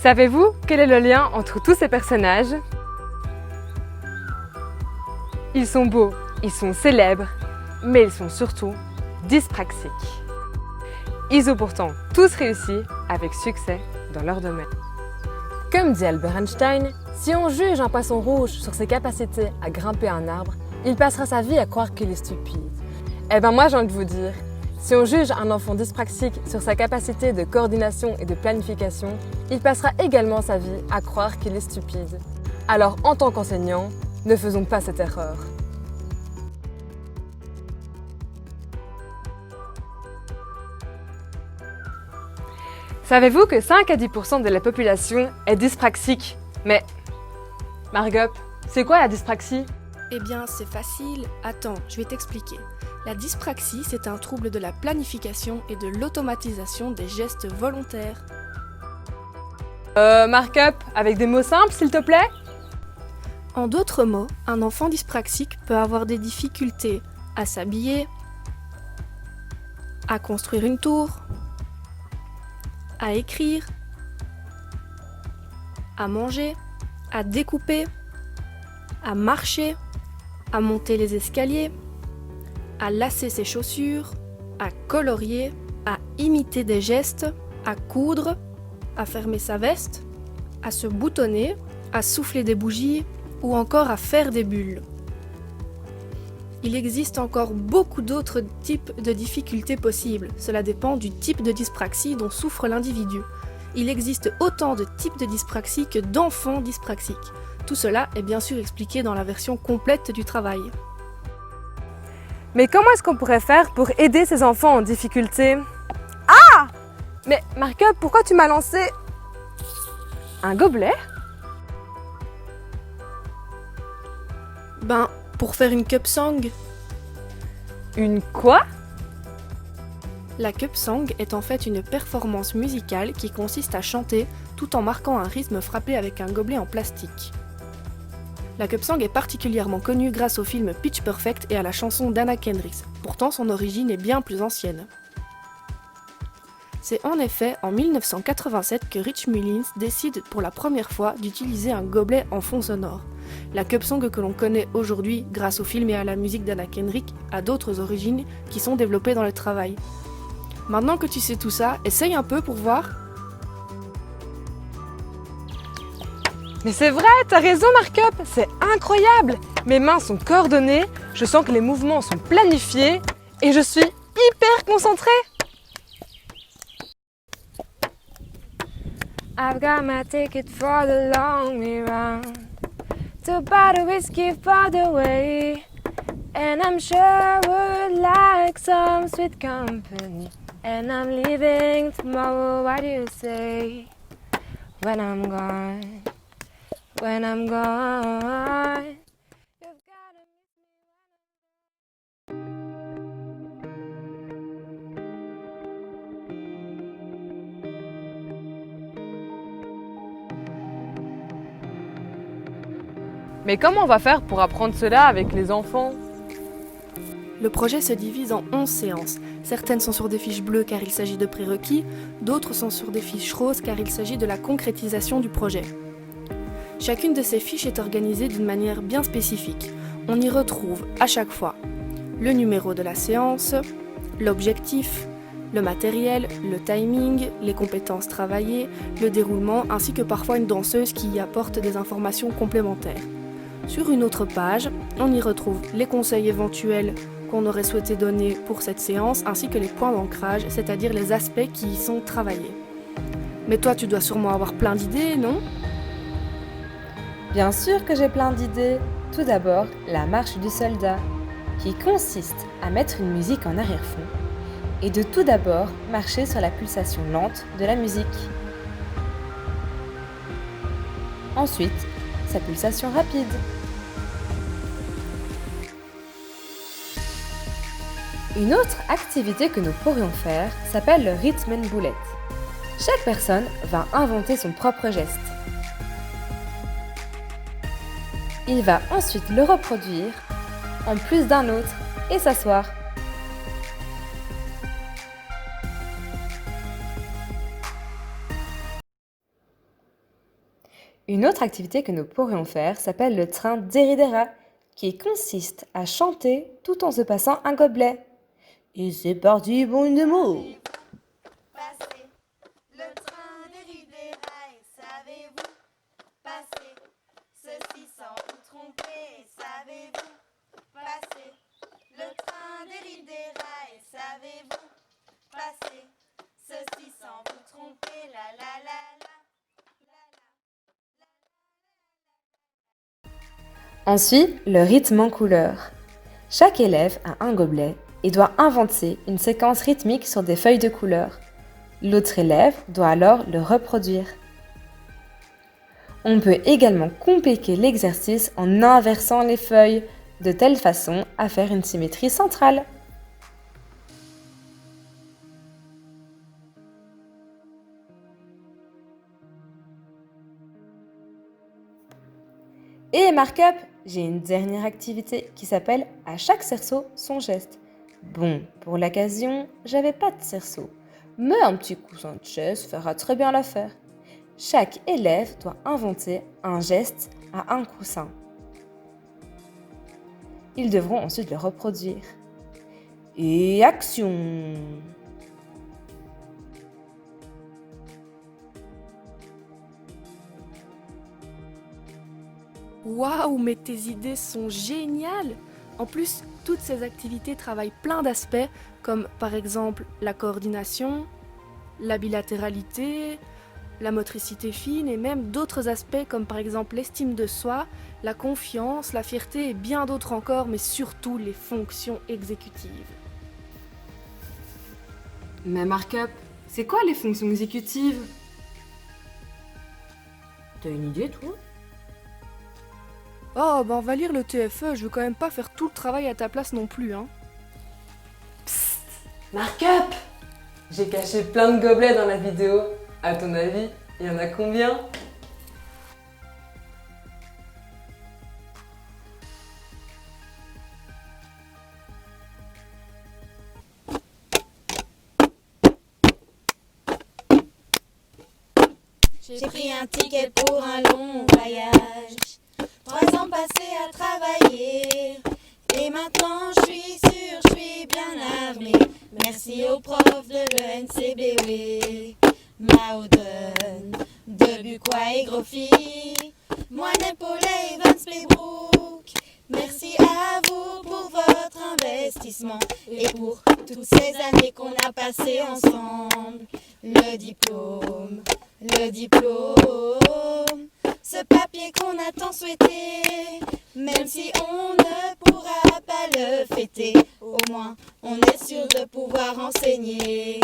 Savez-vous quel est le lien entre tous ces personnages? Ils sont beaux, ils sont célèbres, mais ils sont surtout dyspraxiques. Ils ont pourtant tous réussi avec succès dans leur domaine. Comme dit Albert Einstein, si on juge un poisson rouge sur ses capacités à grimper un arbre, il passera sa vie à croire qu'il est stupide. Eh ben moi j'ai envie de vous dire, si on juge un enfant dyspraxique sur sa capacité de coordination et de planification, il passera également sa vie à croire qu'il est stupide. Alors en tant qu'enseignant, ne faisons pas cette erreur. Savez-vous que 5 à 10% de la population est dyspraxique? Mais, Marguerite, c'est quoi la dyspraxie? Eh bien, c'est facile. Attends, je vais t'expliquer. La dyspraxie, c'est un trouble de la planification et de l'automatisation des gestes volontaires. Markup, avec des mots simples, s'il te plaît? En d'autres mots, un enfant dyspraxique peut avoir des difficultés à s'habiller, à construire une tour, à écrire, à manger, à découper, à marcher, à monter les escaliers, à lasser ses chaussures, à colorier, à imiter des gestes, à coudre, à fermer sa veste, à se boutonner, à souffler des bougies ou encore à faire des bulles. Il existe encore beaucoup d'autres types de difficultés possibles. Cela dépend du type de dyspraxie dont souffre l'individu. Il existe autant de types de dyspraxie que d'enfants dyspraxiques. Tout cela est bien sûr expliqué dans la version complète du travail. Mais comment est-ce qu'on pourrait faire pour aider ces enfants en difficulté? Ah! Mais Markup, pourquoi tu m'as lancé un gobelet? Ben, pour faire une cup song. Une quoi? La cup song est en fait une performance musicale qui consiste à chanter tout en marquant un rythme frappé avec un gobelet en plastique. La cup song est particulièrement connue grâce au film Pitch Perfect et à la chanson d'Anna Kendrick. Pourtant, son origine est bien plus ancienne. C'est en effet en 1987 que Rich Mullins décide pour la première fois d'utiliser un gobelet en fond sonore. La cup song que l'on connaît aujourd'hui grâce au film et à la musique d'Anna Kendrick a d'autres origines qui sont développées dans le travail. Maintenant que tu sais tout ça, essaye un peu pour voir. Mais c'est vrai, t'as raison Markup, c'est incroyable! Mes mains sont coordonnées, je sens que les mouvements sont planifiés et je suis hyper concentrée! I've got my ticket for the long way round, to buy the whiskey for the way, and I'm sure I would like some sweet company, and I'm leaving tomorrow, what do you say? When I'm gone, when I'm gone, you've gotta miss me when I'm gone. Mais comment on va faire pour apprendre cela avec les enfants? Le projet se divise en 11 séances. Certaines sont sur des fiches bleues car il s'agit de prérequis, d'autres sont sur des fiches roses car il s'agit de la concrétisation du projet. Chacune de ces fiches est organisée d'une manière bien spécifique. On y retrouve à chaque fois le numéro de la séance, l'objectif, le matériel, le timing, les compétences travaillées, le déroulement ainsi que parfois une danseuse qui y apporte des informations complémentaires. Sur une autre page, on y retrouve les conseils éventuels qu'on aurait souhaité donner pour cette séance, ainsi que les points d'ancrage, c'est-à-dire les aspects qui y sont travaillés. Mais toi, tu dois sûrement avoir plein d'idées, non? Bien sûr que j'ai plein d'idées. Tout d'abord, la marche du soldat, qui consiste à mettre une musique en arrière-fond et de tout d'abord marcher sur la pulsation lente de la musique. Ensuite, sa pulsation rapide. Une autre activité que nous pourrions faire s'appelle le rhythm and bullet. Chaque personne va inventer son propre geste. Il va ensuite le reproduire en plus d'un autre et s'asseoir. Une autre activité que nous pourrions faire s'appelle le train Deridera, qui consiste à chanter tout en se passant un gobelet. Et c'est parti pour une démo. Passez le train Deridera, savez-vous passer ceci sans vous tromper, savez-vous passer le train Deridera, savez-vous passer ceci sans vous tromper, la la la la. Ensuite, le rythme en couleur. Chaque élève a un gobelet et doit inventer une séquence rythmique sur des feuilles de couleur. L'autre élève doit alors le reproduire. On peut également compliquer l'exercice en inversant les feuilles, de telle façon à faire une symétrie centrale. Et mark-up, j'ai une dernière activité qui s'appelle « À chaque cerceau, son geste ». Bon, pour l'occasion, j'avais pas de cerceau, mais un petit coussin de chaise fera très bien l'affaire. Chaque élève doit inventer un geste à un coussin. Ils devront ensuite le reproduire. Et action! Waouh, mais tes idées sont géniales! En plus, toutes ces activités travaillent plein d'aspects, comme par exemple la coordination, la bilatéralité, la motricité fine et même d'autres aspects comme par exemple l'estime de soi, la confiance, la fierté et bien d'autres encore, mais surtout les fonctions exécutives. Mais mark-up, c'est quoi les fonctions exécutives? T'as une idée, toi? Oh, ben on va lire le TFE, je veux quand même pas faire tout le travail à ta place non plus, hein. Psst, mark-up! J'ai caché plein de gobelets dans la vidéo. À ton avis, il y en a combien? J'ai pris un ticket pour un long voyage, 3 ans passés à travailler, et maintenant je suis sûre, je suis bien armée. Merci aux profs de l'ENCBW, Maudon, Debuquois et Groffi, Moinet, Paulet et Van Spébrook. Merci à vous pour votre investissement et pour toutes ces années qu'on a passées ensemble. Le diplôme, ce papier qu'on a tant souhaité, même si on ne pourra pas le fêter, au moins on est sûr de pouvoir enseigner.